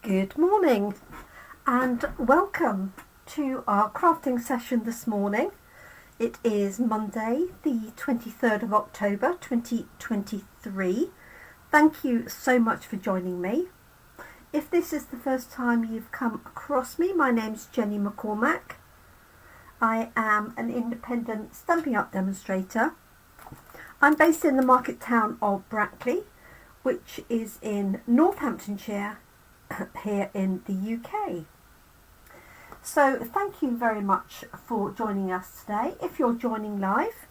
Good morning and welcome to our crafting session this morning. It is Monday the 23rd of October 2023. Thank you so much for joining me. If this is the first time you've come across me, my name's Jenny McCormack. I am an independent Stampin Up demonstrator. I'm based in the market town of Brackley, which is in Northamptonshire here in the UK. So thank you very much for joining us today. If you're joining live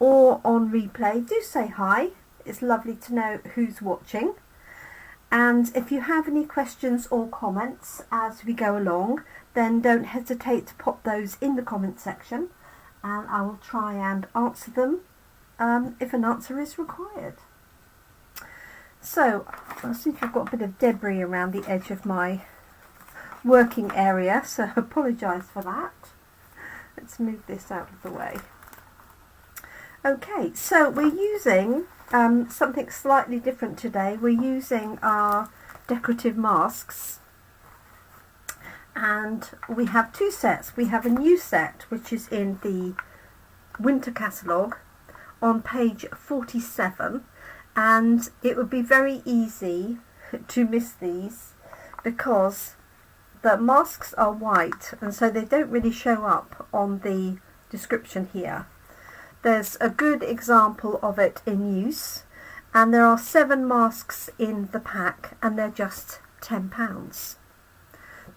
or on replay, do say hi. It's lovely to know who's watching. And if you have any questions or comments as we go along, then don't hesitate to pop those in the comment section and I will try and answer them if an answer is required. So, I think I've got a bit of debris around the edge of my working area, so I apologise for that. Let's move this out of the way. Okay, so we're using something slightly different today. We're using our decorative masks, and we have two sets. We have a new set which is in the winter catalogue on page 47. And it would be very easy to miss these because the masks are white and so they don't really show up on the description here. There's a good example of it in use, and there are 7 masks in the pack and they're just £10.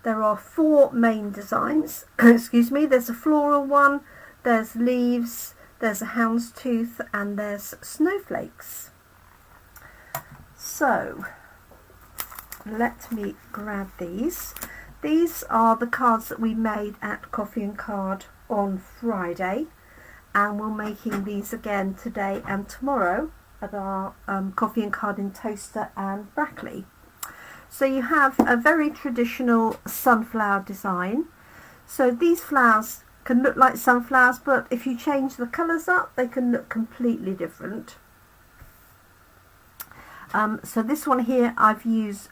There are 4 main designs. Excuse me, there's a floral one, there's leaves, there's a houndstooth and there's snowflakes. So let me grab these. These are the cards that we made at Coffee and Card on Friday, and we're making these again today and tomorrow at our Coffee and Card in Toaster and Brackley. So you have a very traditional sunflower design. So these flowers can look like sunflowers, but if you change the colours up they can look completely different. So this one here I've used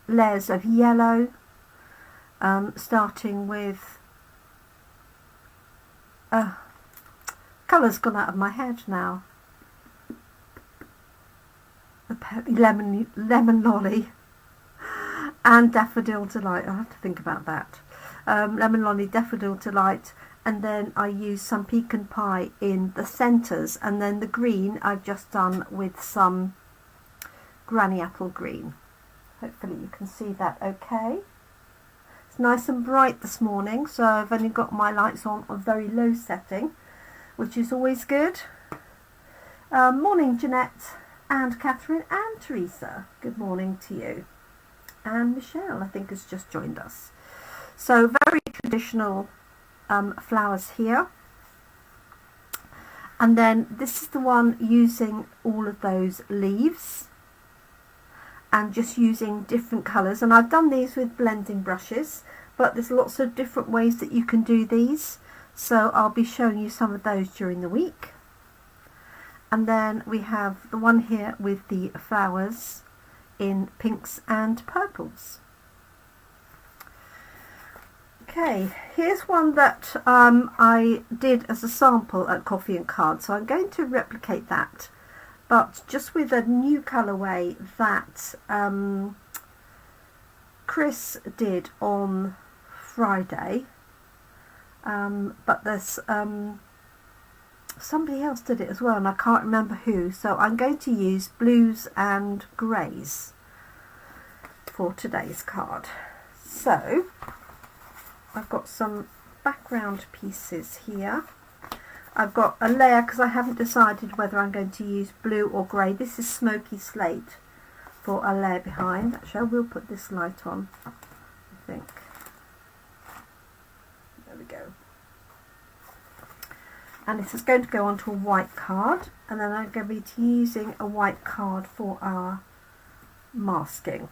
layers of yellow, starting with colour's gone out of my head now. Lemon lolly and daffodil delight. I'll have to think about that. Lemon lolly, daffodil delight, and then I use some pecan pie in the centres, and then the green I've just done with some granny apple green. Hopefully you can see that okay. It's nice and bright this morning, so I've only got my lights on a very low setting, which is always good. Morning Jeanette and Catherine and Teresa, good morning to you. And Michelle I think has just joined us. So very traditional flowers here. And then this is the one using all of those leaves and just using different colours, and I've done these with blending brushes, but there's lots of different ways that you can do these, so I'll be showing you some of those during the week. And then we have the one here with the flowers in pinks and purples. Okay, here's one that I did as a sample at Coffee and Card, so I'm going to replicate that, but just with a new colourway that Chris did on Friday, but there's somebody else did it as well and I can't remember who, so I'm going to use blues and greys for today's card. So I've got some background pieces here. I've got a layer because I haven't decided whether I'm going to use blue or grey. This is Smoky Slate for a layer behind. Actually, I will put this light on, I think. There we go. And this is going to go onto a white card, and then I'm going to be using a white card for our masking.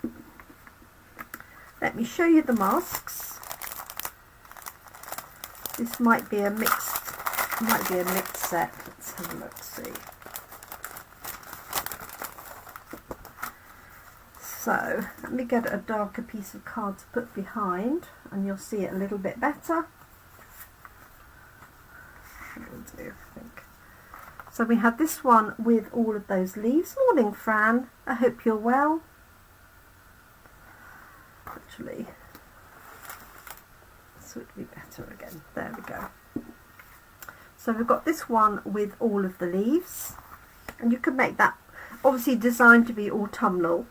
Let me show you the masks. This might be a mixed set. Let's have a look, see. So let me get a darker piece of card to put behind and you'll see it a little bit better. That'll do, I think. So we have this one with all of those leaves. Morning, Fran. I hope you're well. Actually, this would be better again. There we go. So we've got this one with all of the leaves, and you can make that obviously designed to be autumnal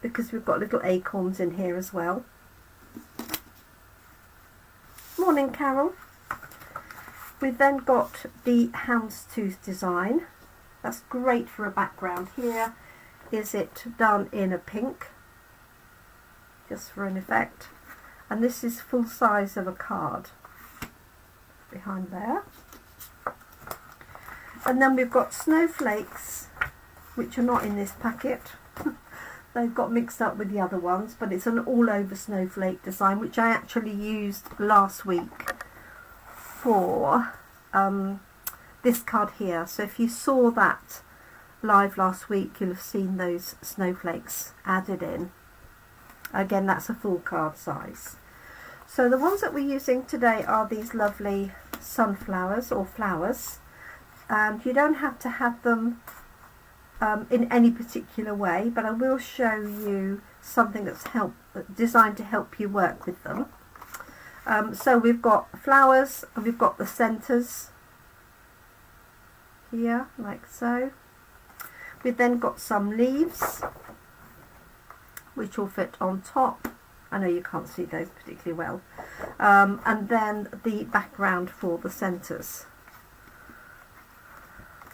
because we've got little acorns in here as well. Morning, Carol. We've then got the houndstooth design. That's great for a background. Here is it done in a pink, just for an effect. And this is full size of a card behind there. And then we've got snowflakes, which are not in this packet. They've got mixed up with the other ones, but it's an all over snowflake design, which I actually used last week for this card here. So if you saw that live last week, you'll have seen those snowflakes added in. Again, that's a full card size. So the ones that we're using today are these lovely sunflowers or flowers, and you don't have to have them in any particular way, but I will show you something that's designed to help you work with them. So we've got flowers and we've got the centres here, like so. We've then got some leaves which will fit on top. I know you can't see those particularly well. And then the background for the centres.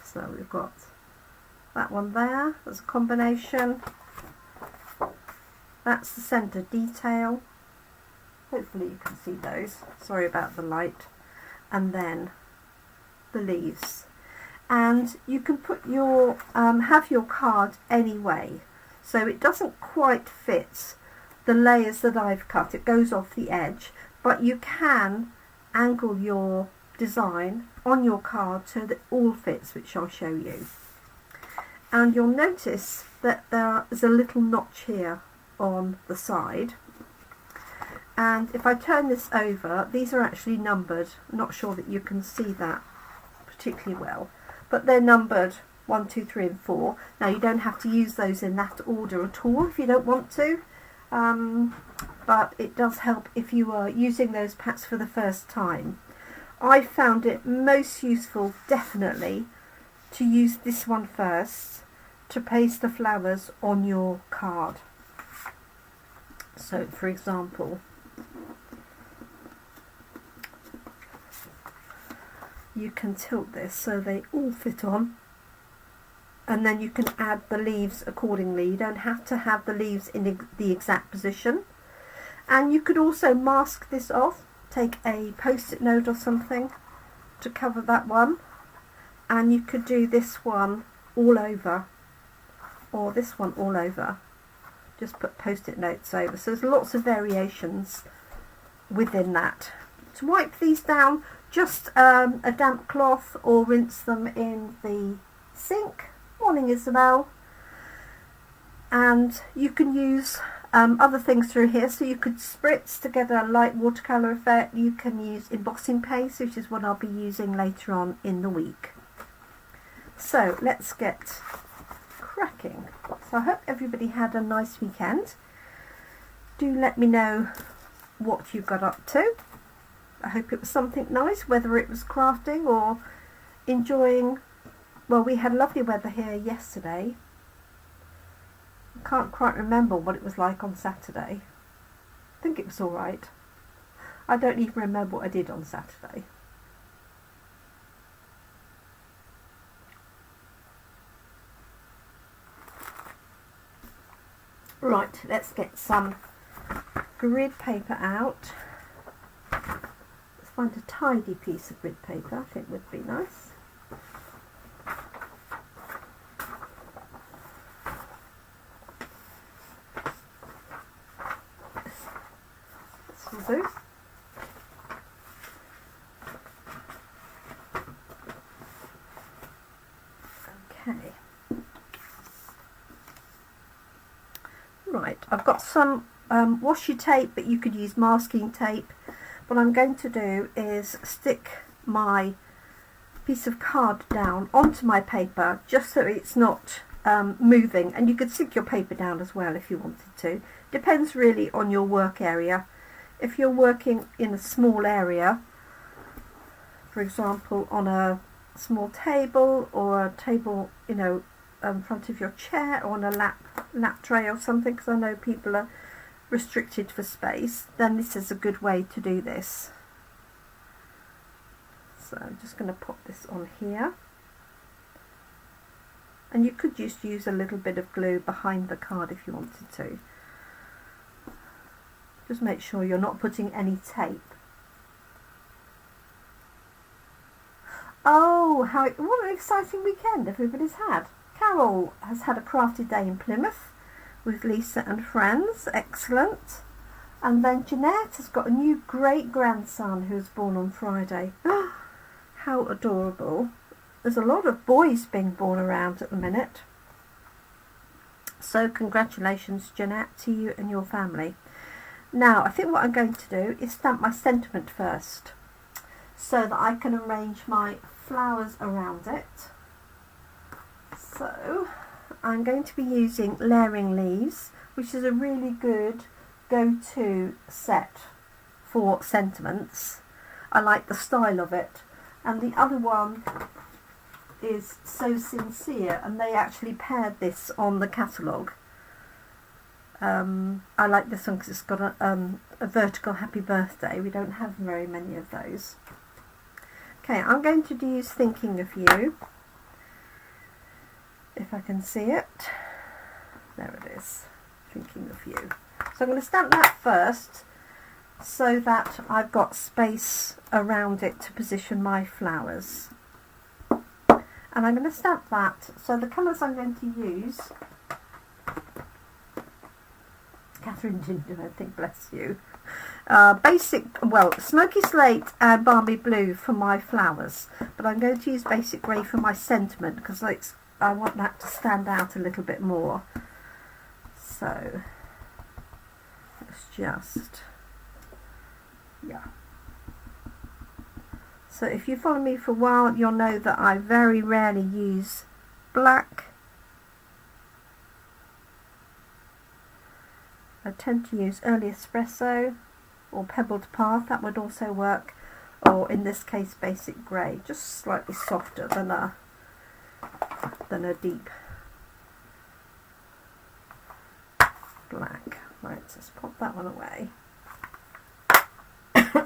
So we've got that one there, there's a combination. That's the centre detail. Hopefully you can see those. Sorry about the light. And then the leaves. And you can put your have your card anyway, so it doesn't quite fit the layers that I've cut. It goes off the edge, but you can angle your design on your card so that it all fits, which I'll show you. And you'll notice that there is a little notch here on the side. And if I turn this over, these are actually numbered. I'm not sure that you can see that particularly well, but they're numbered 1, 2, 3 and 4. Now you don't have to use those in that order at all if you don't want to, but it does help if you are using those perhaps for the first time. I found it most useful definitely to use this one first to paste the flowers on your card. So for example, you can tilt this so they all fit on, and then you can add the leaves accordingly. You don't have to have the leaves in the exact position. And you could also mask this off, take a post-it note or something to cover that one, and you could do this one all over or this one all over. Just put post-it notes over. So there's lots of variations within that. To wipe these down, just a damp cloth or rinse them in the sink. Morning, Isabel. And you can use other things through here. So you could spritz to get a light watercolour effect. You can use embossing paste, which is what I'll be using later on in the week. So let's get cracking. So I hope everybody had a nice weekend. Do let me know what you got up to. I hope it was something nice, whether it was crafting or enjoying. Well, we had lovely weather here yesterday. I can't quite remember what it was like on Saturday. I think it was all right. I don't even remember what I did on Saturday. Right, let's get some grid paper out. Let's find a tidy piece of grid paper, I think would be nice. This will do. Right, I've got some washi tape, but you could use masking tape. What I'm going to do is stick my piece of card down onto my paper just so it's not moving, and you could stick your paper down as well if you wanted to. Depends really on your work area. If you're working in a small area, for example on a small table or a table, you know, in front of your chair, or on a lap tray or something, because I know people are restricted for space, then this is a good way to do this. So I'm just going to pop this on here, and you could just use a little bit of glue behind the card if you wanted to. Just make sure you're not putting any tape. Oh, what an exciting weekend everybody's had. Carol has had a crafty day in Plymouth with Lisa and friends. Excellent. And then Jeanette has got a new great-grandson who was born on Friday. How adorable. There's a lot of boys being born around at the minute. So congratulations, Jeanette, to you and your family. Now, I think what I'm going to do is stamp my sentiment first, so that I can arrange my flowers around it. So I'm going to be using Layering Leaves, which is a really good go-to set for sentiments. I like the style of it. And the other one is So Sincere, and they actually paired this on the catalogue. I like this one because it's got a vertical happy birthday. We don't have very many of those. Okay, I'm going to use Thinking of You, if I can see it. There it is, Thinking of You. So I'm going to stamp that first, so that I've got space around it to position my flowers. And I'm going to stamp that, so the colours I'm going to use, Catherine Ginger, I think, bless you. Smoky Slate and Balmy Blue for my flowers, but I'm going to use Basic Grey for my sentiment because I want that to stand out a little bit more. So let's just, yeah. So if you follow me for a while, you'll know that I very rarely use black. I tend to use Early Espresso or Pebbled Path, that would also work, or in this case Basic Grey, just slightly softer than a deep black. Right, so let's pop that one away.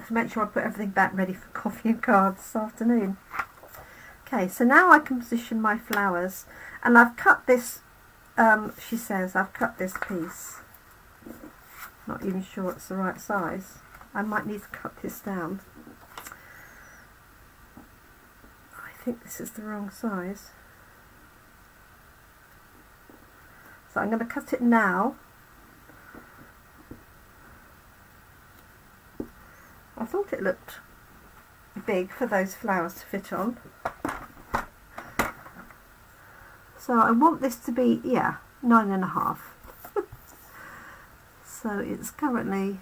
Make sure I put everything back ready for coffee and cards this afternoon. Okay, so now I can position my flowers, and I've cut this, she says, I've cut this piece. Not even sure it's the right size. I might need to cut this down. I think this is the wrong size. So I'm going to cut it now. I thought it looked big for those flowers to fit on. So I want this to be, yeah, 9.5. So it's currently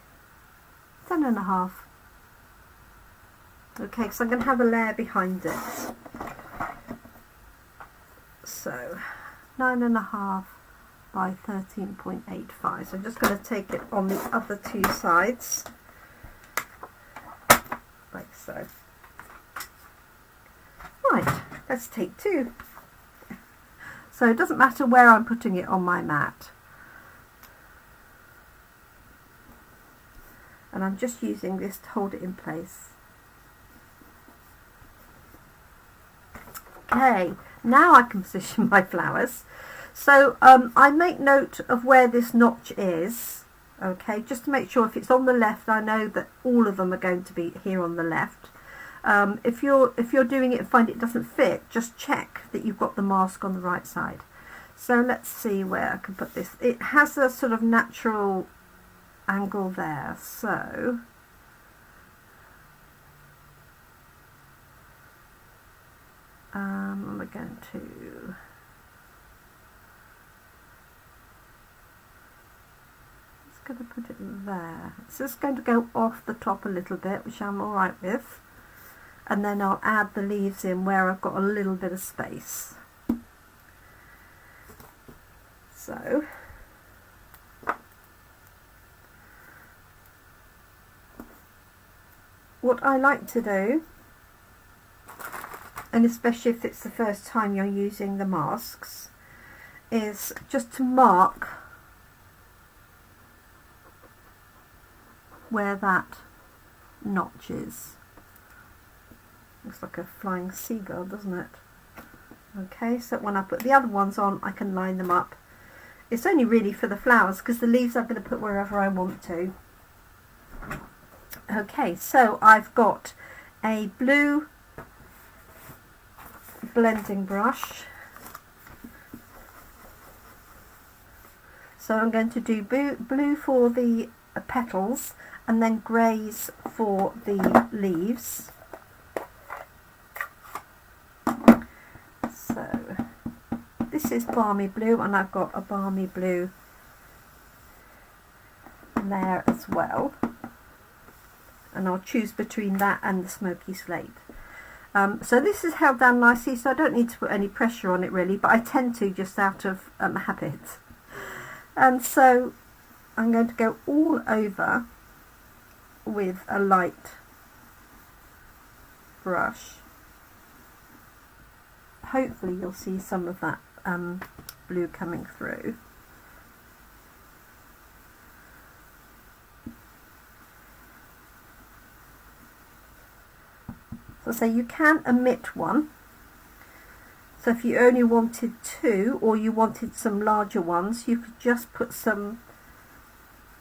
10.5. Okay, so I'm going to have a layer behind it. So 9.5 by 13.85. So I'm just going to take it on the other two sides, like so. Right, let's take two. So it doesn't matter where I'm putting it on my mat. And I'm just using this to hold it in place. Okay, now I can position my flowers. So I make note of where this notch is, okay, just to make sure if it's on the left, I know that all of them are going to be here on the left. If you're doing it and find it doesn't fit, just check that you've got the mask on the right side. So let's see where I can put this. It has a sort of natural angle there, so we're going to just going to put it there. It's just going to go off the top a little bit, which I'm alright with. And then I'll add the leaves in where I've got a little bit of space. So, what I like to do, and especially if it's the first time you're using the masks, is just to mark where that notch is. Looks like a flying seagull, doesn't it? Okay, so when I put the other ones on, I can line them up. It's only really for the flowers, because the leaves I'm going to put wherever I want to. Okay, so I've got a blue blending brush. So I'm going to do blue for the petals and then greys for the leaves. So this is Balmy Blue, and I've got a Balmy Blue there as well. And I'll choose between that and the Smoky Slate. So this is held down nicely, so I don't need to put any pressure on it really, but I tend to just out of habit. And so I'm going to go all over with a light brush. Hopefully you'll see some of that blue coming through. So you can omit one. So if you only wanted two, or you wanted some larger ones, you could just put some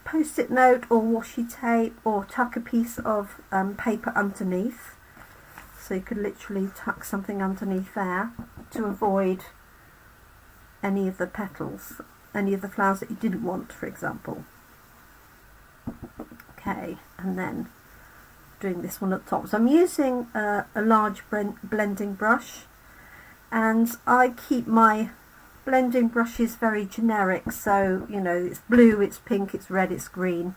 post-it note or washi tape, or tuck a piece of paper underneath. So you could literally tuck something underneath there to avoid any of the petals, any of the flowers that you didn't want, for example. Okay, and then doing this one at the top. So I'm using a large blending brush, and I keep my blending brushes very generic, so you know, it's blue, it's pink, it's red, it's green.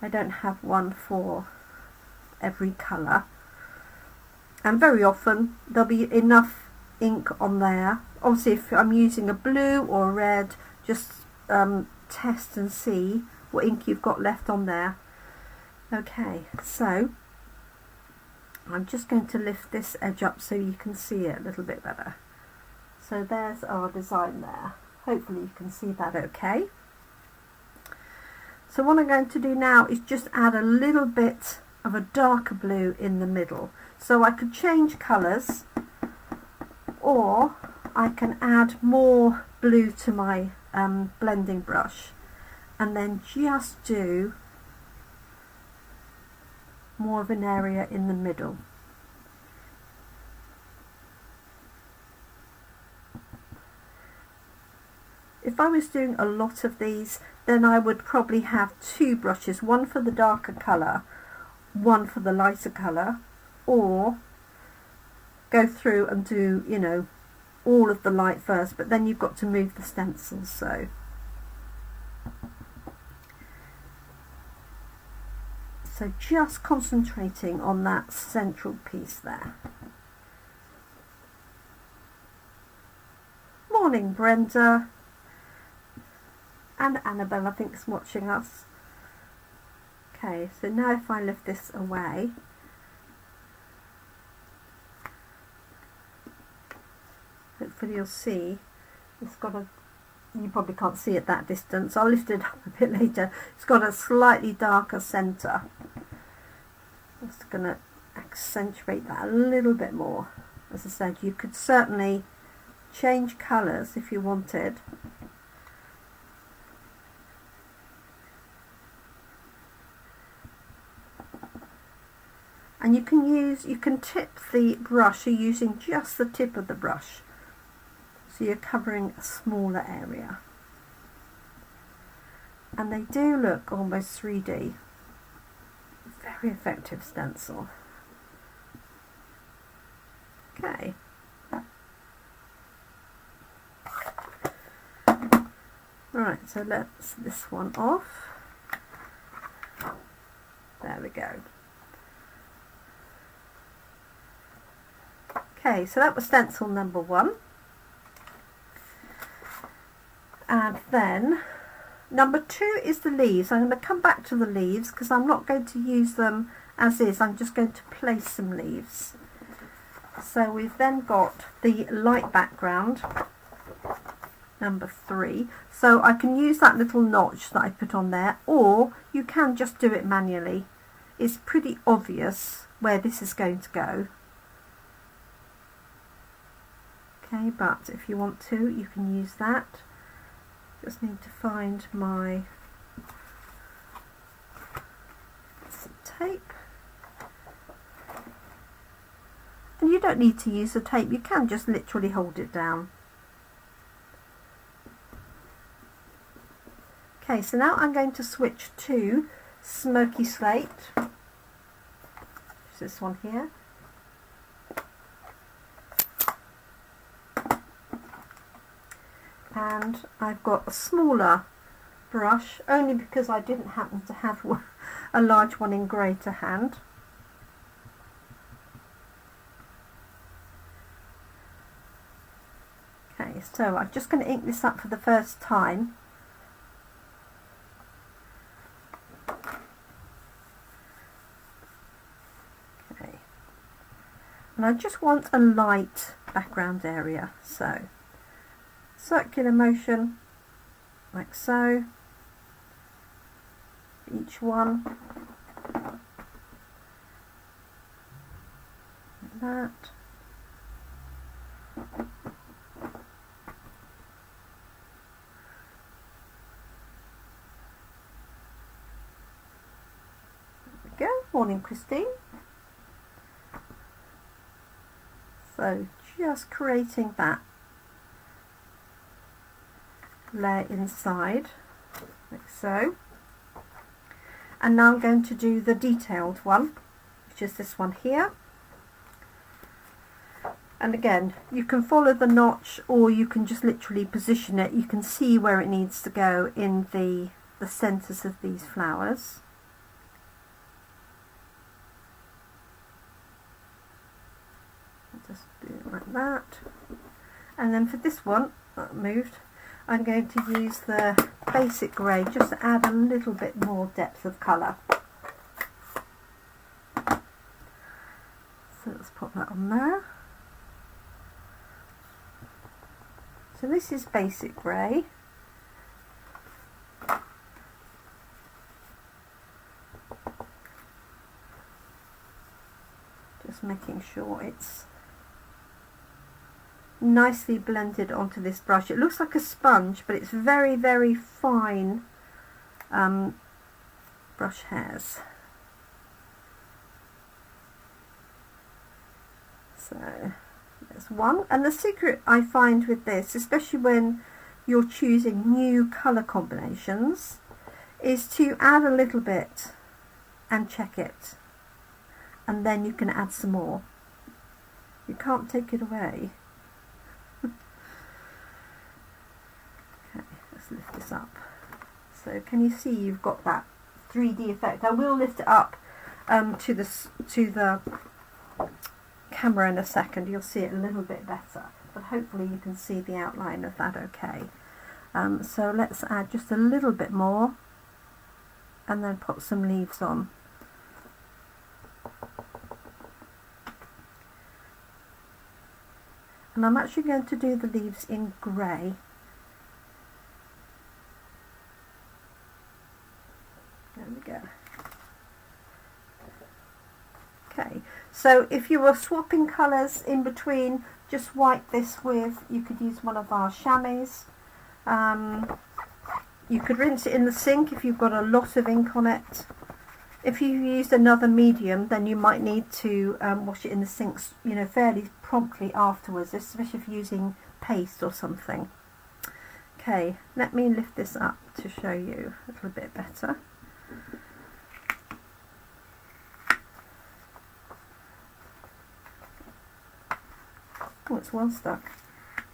I don't have one for every colour, and very often there'll be enough ink on there. Obviously if I'm using a blue or a red, just test and see what ink you've got left on there. Okay, so I'm just going to lift this edge up so you can see it a little bit better. So there's our design there. Hopefully you can see that okay. So what I'm going to do now is just add a little bit of a darker blue in the middle. So I could change colours, or I can add more blue to my blending brush and then just do more of an area in the middle. If I was doing a lot of these, then I would probably have two brushes, one for the darker colour, one for the lighter colour, or go through and do, you know, all of the light first, but then you've got to move the stencils. So just concentrating on that central piece there. Morning Brenda, and Annabelle I think is watching us. Okay, so now if I lift this away, hopefully you'll see it's got a, you probably can't see it that distance, I'll lift it up a bit later, it's got a slightly darker centre. Just going to accentuate that a little bit more. As I said, you could certainly change colours if you wanted. And you can tip the brush, you're using just the tip of the brush. So you're covering a smaller area. And they do look almost 3D. Very effective stencil. Okay. Right, Right, so let's this one off. There we go. Okay, so that was stencil number 1. And then number 2 is the leaves. I'm going to come back to the leaves because I'm not going to use them as is. I'm just going to place some leaves. So we've then got the light background, number 3. So I can use that little notch that I put on there, or you can just do it manually. It's pretty obvious where this is going to go. Okay, but if you want to, you can use that. Just need to find my some tape. And you don't need to use the tape, you can just literally hold it down. Okay, so now I'm going to switch to Smoky Slate, which is this one here. And I've got a smaller brush, only because I didn't happen to have a large one in grey to hand. Okay, so I'm just going to ink this up for the first time. Okay, and I just want a light background area, so circular motion like so, each one like that. There we go. Morning, Christine. So just creating that layer inside like so, and now I'm going to do the detailed one, which is this one here. And again, you can follow the notch, or you can just literally position it. You can see where it needs to go in the centers of these flowers. I'll just do it like that. And then for this one that moved, I'm going to use the basic grey just to add a little bit more depth of colour. So let's pop that on there. So this is basic grey. Just making sure it's nicely blended onto this brush. It looks like a sponge, but it's very, very fine brush hairs. So there's one. And the secret I find with this, especially when you're choosing new colour combinations, is to add a little bit and check it, and then you can add some more. You can't take it away. Okay, let's lift this up. So can you see you've got that 3D effect? I will lift it up to the camera in a second. You'll see it a little bit better, but hopefully you can see the outline of that okay. So let's add just a little bit more and then put some leaves on. And I'm actually going to do the leaves in grey. There we go. Okay, so if you were swapping colours in between, just wipe this with, you could use one of our chamois. You could rinse it in the sink if you've got a lot of ink on it. If you used another medium, then you might need to wash it in the sinks, you know, fairly promptly afterwards, especially if you're using paste or something. Okay, let me lift this up to show you a little bit better. Oh, it's well stuck.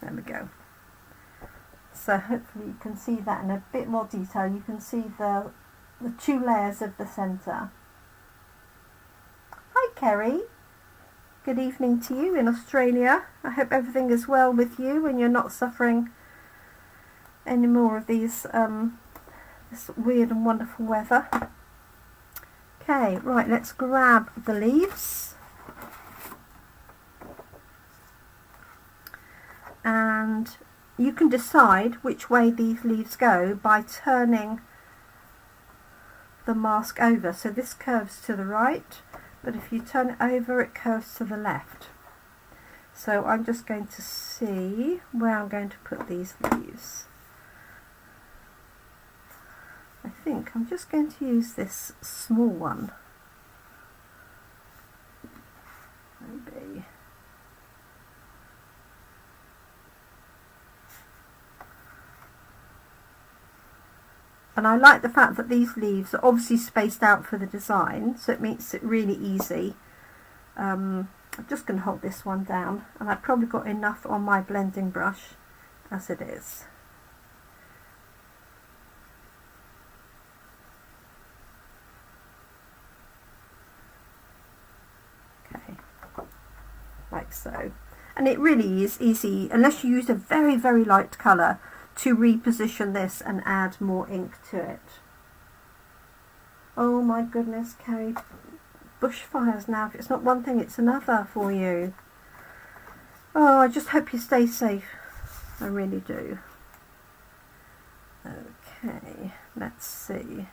There we go. So hopefully you can see that in a bit more detail. You can see the two layers of the centre. Hi Kerry, good evening to you in Australia. I hope everything is well with you and you're not suffering any more of these this weird and wonderful weather. Okay, right, let's grab the leaves. And you can decide which way these leaves go by turning the mask over. So this curves to the right, but if you turn it over it curves to the left. So I'm just going to see where I'm going to put these leaves. I think I'm just going to use this small one. Maybe. And I like the fact that these leaves are obviously spaced out for the design, so it makes it really easy. I'm just going to hold this one down, and I've probably got enough on my blending brush as it is. Okay, like so. And it really is easy, unless you use a very, very light colour, to reposition this and add more ink to it. Oh my goodness, Carrie, bushfires now. If it's not one thing, it's another for you. Oh, I just hope you stay safe. I really do. Okay, let's see.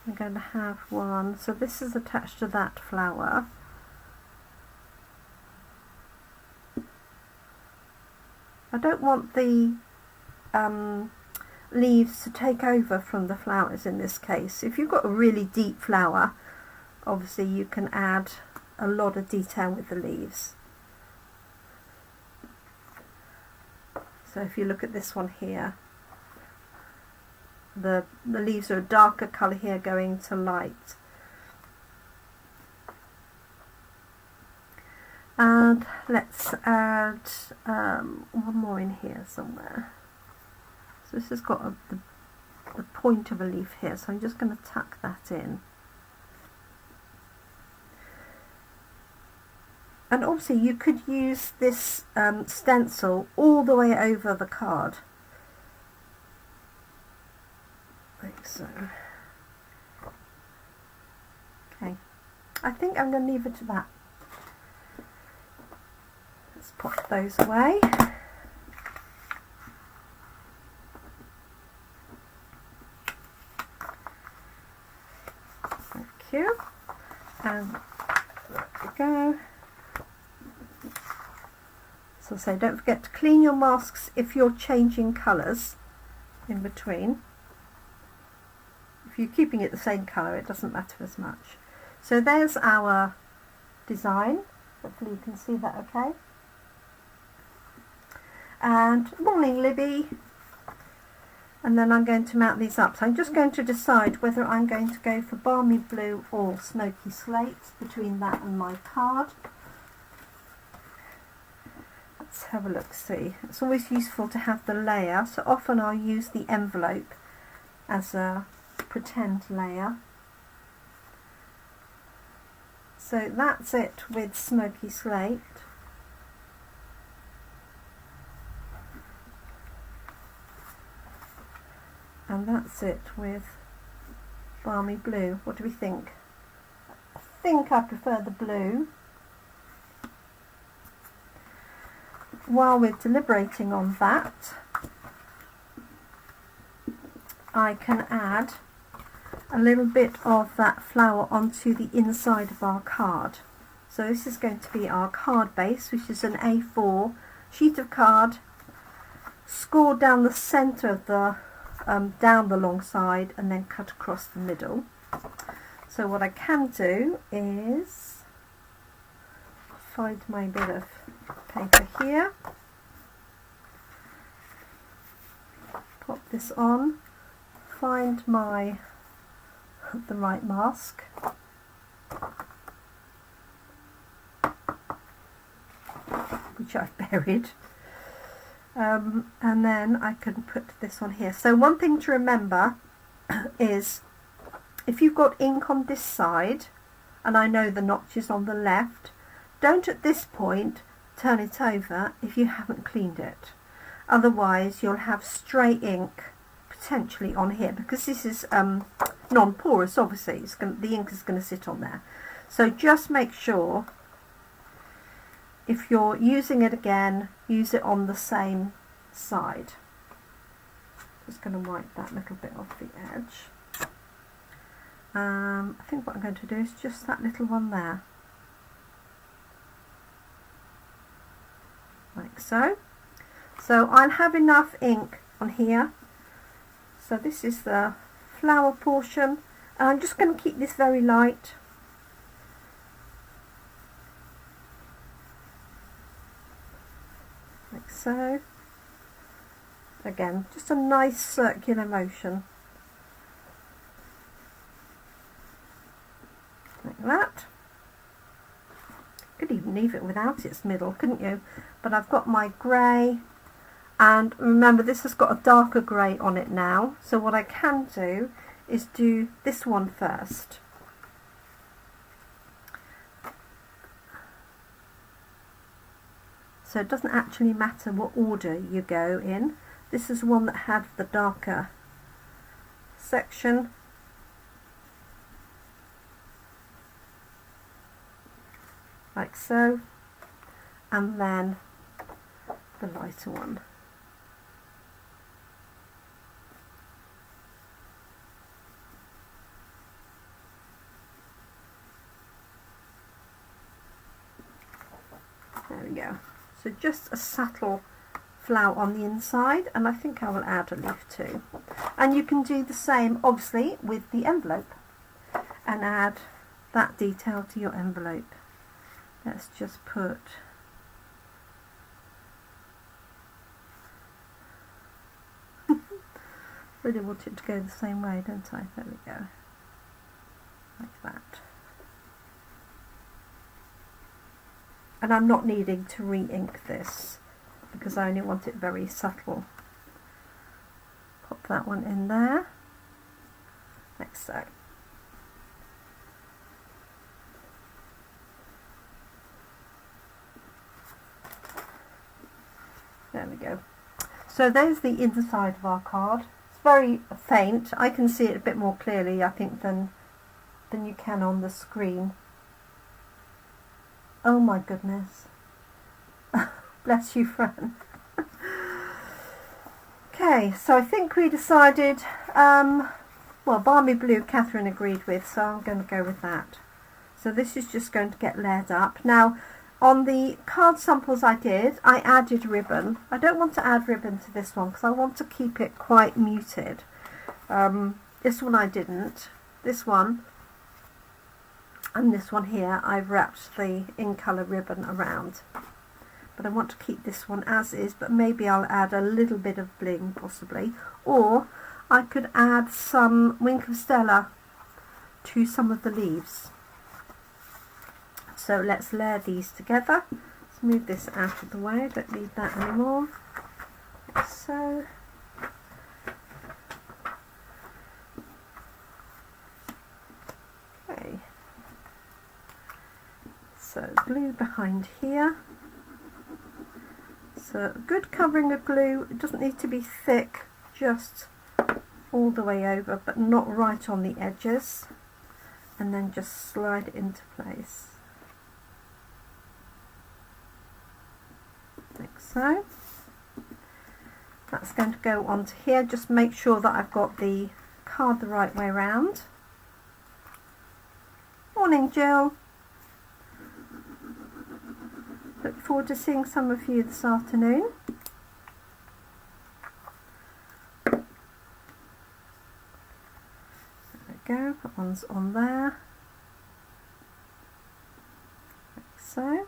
I'm going to have one. So this is attached to that flower. I don't want the leaves to take over from the flowers in this case. If you've got a really deep flower, obviously you can add a lot of detail with the leaves. So if you look at this one here, the leaves are a darker colour here going to light. And let's add one more in here somewhere. So this has got the point of a leaf here, so I'm just going to tuck that in. And obviously you could use this stencil all the way over the card, like so. Okay, I think I'm going to leave it to that. Let's pop those away. You. And there we go. So don't forget to clean your masks if you're changing colours in between. If you're keeping it the same colour, it doesn't matter as much. So there's our design. Hopefully you can see that okay. And morning Libby. And then I'm going to mount these up. So I'm just going to decide whether I'm going to go for Balmy Blue or Smoky Slate between that and my card. Let's have a look, see. It's always useful to have the layer, so often I'll use the envelope as a pretend layer. So that's it with Smoky Slate. And that's it with Balmy Blue. What do we think? I think I prefer the blue. While we're deliberating on that, I can add a little bit of that flower onto the inside of our card. So this is going to be our card base, which is an A4 sheet of card scored down the centre of the down the long side and then cut across the middle. So what I can do is find my bit of paper here, pop this on, find the right mask, which I've buried, and then I can put this on here. So one thing to remember is if you've got ink on this side, and I know the notch is on the left, don't at this point turn it over if you haven't cleaned it. Otherwise you'll have stray ink potentially on here, because this is non-porous, obviously the ink is going to sit on there. So just make sure, if you're using it again, use it on the same side. Just going to wipe that little bit off the edge. I think what I'm going to do is just that little one there, like so. So I'll have enough ink on here. So this is the flower portion, and I'm just going to keep this very light. Like so. Again, just a nice circular motion. Like that. Could even leave it without its middle, couldn't you? But I've got my grey, and remember this has got a darker grey on it now, so what I can do is do this one first. So it doesn't actually matter what order you go in. This is one that had the darker section. Like so, and then the lighter one. There we go. So just a subtle flower on the inside, and I think I will add a leaf too. And you can do the same obviously with the envelope and add that detail to your envelope. Let's just put really want it to go the same way, don't I? There we go. Like that. And I'm not needing to re-ink this because I only want it very subtle. Pop that one in there, like so. There we go. So there's the inside of our card. It's very faint. I can see it a bit more clearly, I think, than you can on the screen. Oh my goodness. Bless you, Fran. Okay, so I think we decided, well, Balmy Blue Catherine agreed with, so I'm going to go with that. So this is just going to get layered up. Now, on the card samples I did, I added ribbon. I don't want to add ribbon to this one because I want to keep it quite muted. This one I didn't. This one and this one here I've wrapped the in colour ribbon around. But I want to keep this one as is, but maybe I'll add a little bit of bling possibly. Or I could add some Wink of Stella to some of the leaves. So let's layer these together. Let's move this out of the way, don't need that anymore. Like so. Okay. So glue behind here. So good covering of glue. It doesn't need to be thick, just all the way over, but not right on the edges. And then just slide it into place. Like so. That's going to go onto here. Just make sure that I've got the card the right way around. Morning, Jill. Look forward to seeing some of you this afternoon. There we go, that one's on there. Like so.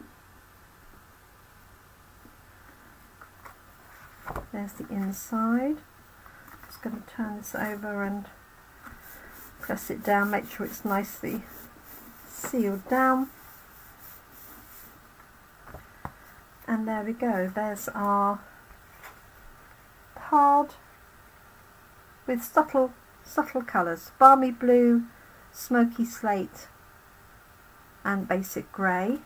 There's the inside. Just going to turn this over and press it down, make sure it's nicely sealed down. And there we go, there's our card with subtle colours. Balmy Blue, Smoky Slate and Basic Grey.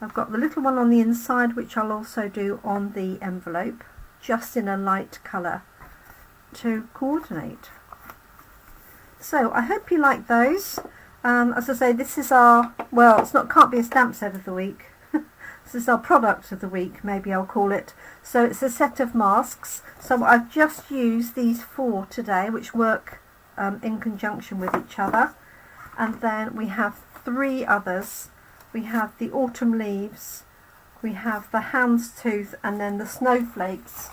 I've got the little one on the inside, which I'll also do on the envelope, just in a light colour to coordinate. So I hope you like those. As I say, this is our, well, can't be a stamp set of the week. This is our product of the week, maybe I'll call it. So it's a set of masks. So I've just used these 4 today, which work in conjunction with each other. And then we have 3 others. We have the autumn leaves, we have the houndstooth, and then the snowflakes,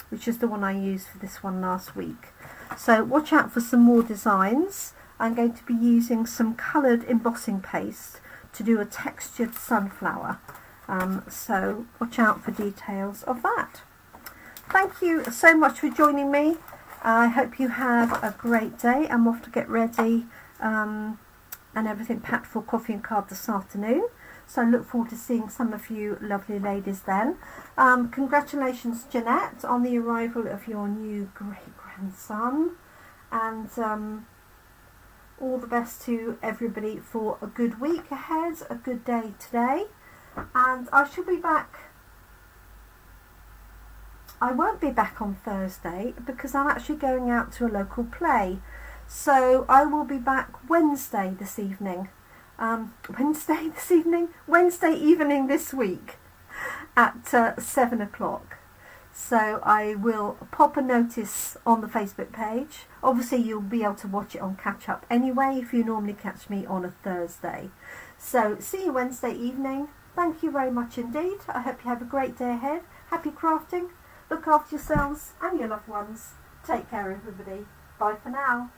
which is the one I used for this one last week. So watch out for some more designs. I'm going to be using some coloured embossing paste to do a textured sunflower. So watch out for details of that. Thank you so much for joining me. I hope you have a great day. I'm off to get ready and everything packed for coffee and card this afternoon. So I look forward to seeing some of you lovely ladies then. Congratulations, Jeanette, on the arrival of your new great-grandson. And all the best to everybody for a good week ahead, a good day today. And I shall be back. I won't be back on Thursday because I'm actually going out to a local play. So I will be back Wednesday evening this week at 7 o'clock. So I will pop a notice on the Facebook page. Obviously you'll be able to watch it on catch up anyway if you normally catch me on a Thursday. So see you Wednesday evening. Thank you very much indeed. I hope you have a great day ahead. Happy crafting. Look after yourselves and your loved ones. Take care everybody. Bye for now.